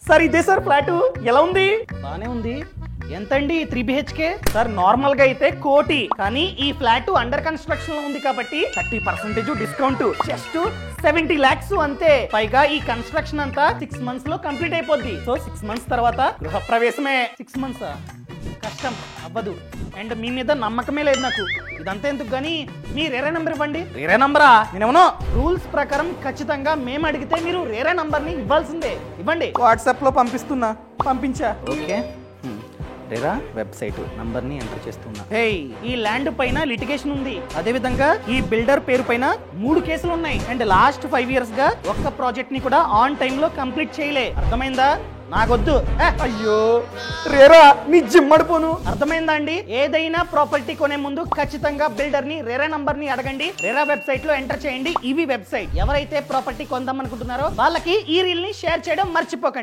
Sir ఇదే sir flat ఎలా ఉంది? బానే ఉంది. ఎంతండి 3 BHK? సార్ నార్మల్ గా అయితే 1 కోటి, కానీ ఈ ఫ్లాట్ అండర్ కన్స్ట్రక్షన్ లో ఉంది కాబట్టి 30% డిస్కౌంట్, జస్ట్ 70 lakhs అంతే. పైగా ఈ కన్స్ట్రక్షన్ అంతా 6 months లో కంప్లీట్ అయిపోద్ది. సో 6 months తర్వాత గృహ ప్రవేశమే. 6 months కష్టం అవ్వదు, అండ్ మీ మీద నమ్మకమే లేదు నాకు. ఇదంతా ఎందుకు గానీ మీ రేరే నంబర్ ఇవ్వండి. రేరే నంబరా? నేనేమో రూల్స్ ప్రకారం ఖచ్చితంగా మేము అడిగితే మీరు రేరే నంబర్ ని ఇవ్వాల్సిందే. ఇవ్వండి. వాట్సాప్ లో పంపిస్తున్నా. పంపించా. ఓకే, రేరా వెబ్సైట్ నంబర్ ని ఎంటర్ చేస్తున్నా. హే, ఈ ల్యాండ్ పైన లిటిగేషన్ ఉంది. అదే విధంగా ఈ బిల్డర్ పేరు పైన 3 కేసులు ఉన్నాయి. అండ్ లాస్ట్ 5 years గా ఒక్క ప్రాజెక్ట్ ని కూడా ఆన్ టైం లో కంప్లీట్ చేయలే. అర్థమైందా? నాకొద్దు. అయ్యో రేరా, నీ జిమ్మడిపోను. అర్థమైందా అండి? ఏదైనా ప్రాపర్టీ కొనే ముందు ఖచ్చితంగా బిల్డర్ ని రేరా నంబర్ ని అడగండి. రేరా వెబ్సైట్ లో ఎంటర్ చేయండి. ఇవి వెబ్సైట్. ఎవరైతే ప్రాపర్టీ కొందాం అనుకుంటున్నారో వాళ్ళకి ఈ రీల్ ని షేర్ చేయడం మర్చిపోకండి.